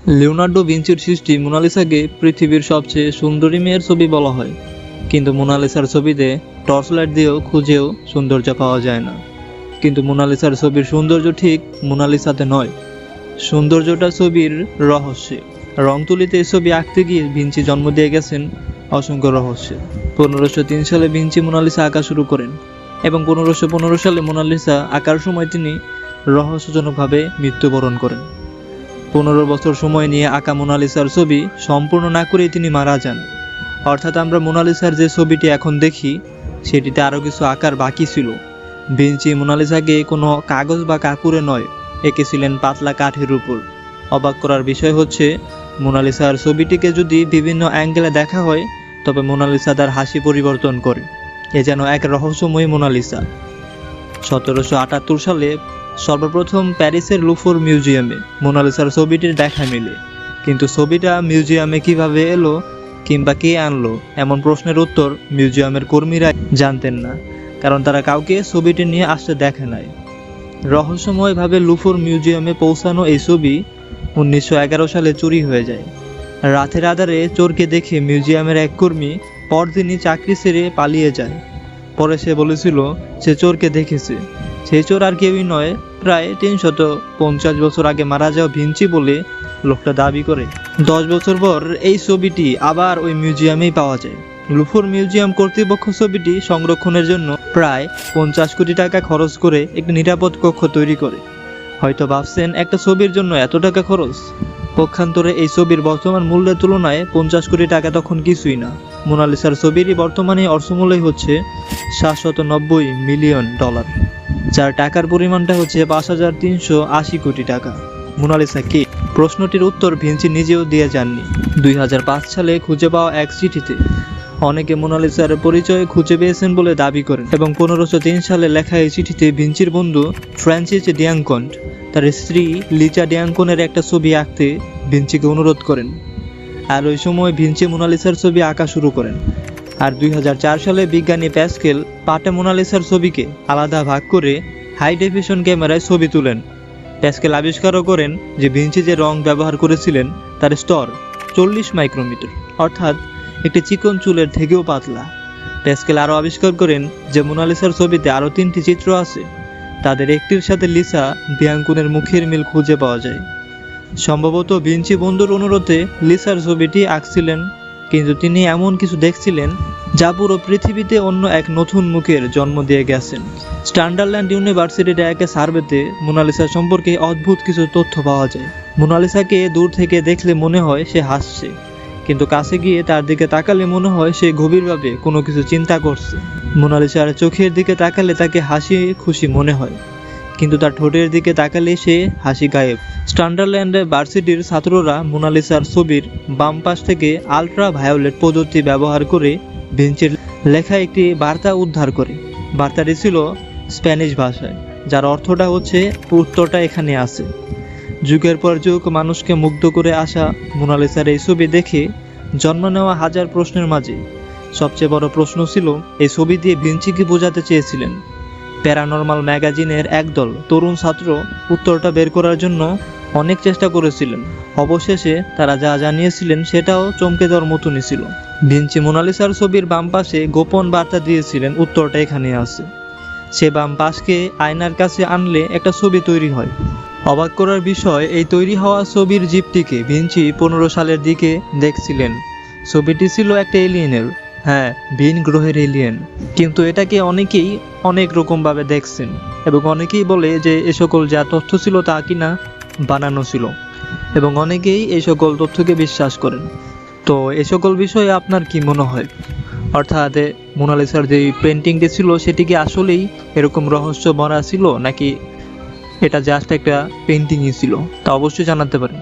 Leonardo ভিঞ্চির সৃষ্টি মোনালিসাকে পৃথিবীর সবচেয়ে সুন্দরী মেয়ের ছবি বলা হয়, কিন্তু মোনালিসার ছবিতে টর্চ লাইট দিয়েও খুঁজেও সৌন্দর্য পাওয়া যায় না। কিন্তু মোনালিসার ছবির সৌন্দর্য ঠিক মোনালিসাতে নয়, সৌন্দর্যটা ছবির রহস্যে। রং তুলিতে এই ছবি আঁকতে গিয়ে ভিঞ্চি জন্ম দিয়ে গেছেন অসংখ্য রহস্যে। 1503 সালে ভিঞ্চি মোনালিসা আঁকা শুরু করেন এবং 1515 সালে মোনালিসা আঁকার সময় তিনি রহস্যজনকভাবে মৃত্যুবরণ করেন। 15 বছর সময় নিয়ে আঁকা মোনালিসার ছবি সম্পূর্ণ না করেই তিনি মারা যান। অর্থাৎ আমরা মোনালিসার যে ছবিটি এখন দেখি সেটিতে আরও কিছু আঁকার বাকি ছিল। ভিঞ্চি মোনালিসাকে কোনো কাগজ বা কাকুরে নয়, এঁকেছিলেন পাতলা কাঠের উপর। অবাক করার বিষয় হচ্ছে, মোনালিসার ছবিটিকে যদি বিভিন্ন অ্যাঙ্গেলে দেখা হয় তবে মোনালিসা তার হাসি পরিবর্তন করে। এ যেন এক রহস্যময় মোনালিসা। 1778 সালে সর্বপ্রথম প্যারিসের লুফোর মিউজিয়ামে মোনালিসার ছবিটির দেখা মেলে, কিন্তু ছবিটা মিউজিয়ামে কিভাবে এলো কিংবা কে আনলো এমন প্রশ্নের উত্তর মিউজিয়ামের কর্মীরা জানতেন না, কারণ তারা কাউকে ছবিটি নিয়ে আসতে দেখে নাই। রহস্যময়ভাবে লুফোর মিউজিয়ামে পৌঁছানো এই ছবি 1911 সালে চুরি হয়ে যায়। রাতের আধারে চোরকে দেখে মিউজিয়ামের এক কর্মী পরদিনই চাকরি ছেড়ে পালিয়ে যায়। পরে সে বলেছিল সে চোরকে দেখেছে। সেই চোর আর কেউই নয়, প্রায় 350 বছর আগে মারা যাওয়া ভিঞ্চি বলে লোকটা দাবি করে। 10 বছর পর এই ছবিটি আবার ওই মিউজিয়ামেই পাওয়া যায়। লুফোর মিউজিয়াম কর্তৃপক্ষ ছবিটি সংরক্ষণের জন্য প্রায় 50 কোটি টাকা খরচ করে একটি নিরাপদ কক্ষ তৈরি করে। হয়তো ভাবছেন একটা ছবির জন্য এত টাকা খরচ। পক্ষান্তরে এই ছবির বর্তমান মূল্যের তুলনায় 50 কোটি টাকা তখন কিছুই না। মোনালিসার ছবিরই বর্তমানে অর্থমূল্য হচ্ছে $790 মিলিয়ন, যার টাকার পরিমাণটা হচ্ছে 5380 কোটি টাকা। মোনালিসা কে? প্রশ্নটির উত্তর ভিঞ্চি নিজেও দিয়ে যাননি। 2005 সালে খুঁজে পাওয়া এক চিঠিতে অনেকে মোনালিসার পরিচয় খুঁজে পেয়েছেন বলে দাবি করেন এবং 1503 সালে লেখা এই চিঠিতে ভিঞ্চির বন্ধু ফ্রান্সিস ডিয়াঙ্কন্ট তার স্ত্রী লিচা ডিয়াঙ্কনের একটা ছবি আঁকতে ভিঞ্চিকে অনুরোধ করেন। আর ওই সময় ভিঞ্চি মোনালিসার ছবি আঁকা শুরু করেন। আর 2004 সালে বিজ্ঞানী প্যাসকেল পাটে মোনালিসার ছবিকে আলাদা ভাগ করে হাই ডেফিনিশন ক্যামেরায় ছবি তুলেন। প্যাসকেল আবিষ্কারও করেন যে ভিঞ্চি যে রং ব্যবহার করেছিলেন তার স্তর 40 মাইক্রোমিটার, অর্থাৎ একটি চিকন চুলের থেকেও পাতলা। প্যাসকেল আরও আবিষ্কার করেন যে মোনালিসার ছবিতে আরও 3টি চিত্র আছে, তাদের একটির সাথে লিসা ডিয়াঙ্কনের মুখের মিল খুঁজে পাওয়া যায়। সম্ভবত ভিঞ্চি বন্ধুর অনুরোধে লিসার ছবিটি আঁকছিলেন, কিন্তু তিনি এমন কিছু দেখছিলেন যা পুরো পৃথিবীতে অন্য এক নতুন মুখের জন্ম দিয়ে গেছেন। স্টান্ডারল্যান্ড ইউনিভার্সিটির এক সার্ভেতে মোনালিসা সম্পর্কে অদ্ভুত কিছু তথ্য পাওয়া যায়। মোনালিসাকে দূর থেকে দেখলে মনে হয় সে হাসছে, কিন্তু কাছে গিয়ে তার দিকে তাকালে মনে হয় সে গভীরভাবে কোনো কিছু চিন্তা করছে। মোনালিসার চোখের দিকে তাকালে তাকে হাসি খুশি মনে হয়, কিন্তু তার ঠোঁটের দিকে তাকালে সে হাসি গায়েব। স্টান্ডারল্যান্ড ভার্সিটির ছাত্ররা মোনালিসার ছবির বাম পাশ থেকে আলট্রা ভায়োলেট পদ্ধতি ব্যবহার করে ভিঞ্চির লেখা একটি বার্তা উদ্ধার করে। বার্তাটি ছিল স্প্যানিশ ভাষায়, যার অর্থটা হচ্ছে উত্তরটা এখানে আছে। যুগের পর যুগ মানুষকে মুগ্ধ করে আসা মোনালিসার এই ছবি দেখে জন্ম নেওয়া হাজার প্রশ্নের মাঝে সবচেয়ে বড় প্রশ্ন ছিল এই ছবি দিয়ে ভিঞ্চি কি বোঝাতে চেয়েছিলেন। প্যারানর্মাল ম্যাগাজিনের একদল তরুণ ছাত্র উত্তরটা বের করার জন্য অনেক চেষ্টা করেছিলেন। অবশেষে তারা যা জানিয়েছিলেন সেটাও চমকে দেওয়ার মতনই ছিল। ভিঞ্চি মোনালিসার ছবির বাম পাশে গোপন বার্তা দিয়েছিলেন, উত্তরটা এখানে আছে। সে বাম পাশকে আয়নার কাছে আনলে একটা ছবি তৈরি হয়। অবাক করার বিষয়, এই তৈরি হওয়া ছবির জীবটিকে ভিঞ্চি 15 সালের দিকে দেখছিলেন। ছবিটি ছিল একটা এলিয়েনের, হ্যাঁ, ভিন গ্রহের এলিয়েন। কিন্তু এটাকে অনেকেই অনেক রকমভাবে দেখছেন এবং অনেকেই বলে যে এ সকল যা তথ্য ছিল তা কিনা বানানো ছিল, এবং অনেকেই এই সকল তথ্যকে বিশ্বাস করেন। তো এ সকল বিষয়ে আপনার কি মনে হয়? অর্থাৎ মোনালিসার যে পেন্টিংটি ছিল সেটি কি আসলেই এরকম রহস্য ভরা ছিল, নাকি এটা জাস্ট একটা পেন্টিংই ছিল? তা অবশ্যই জানাতে পারেন।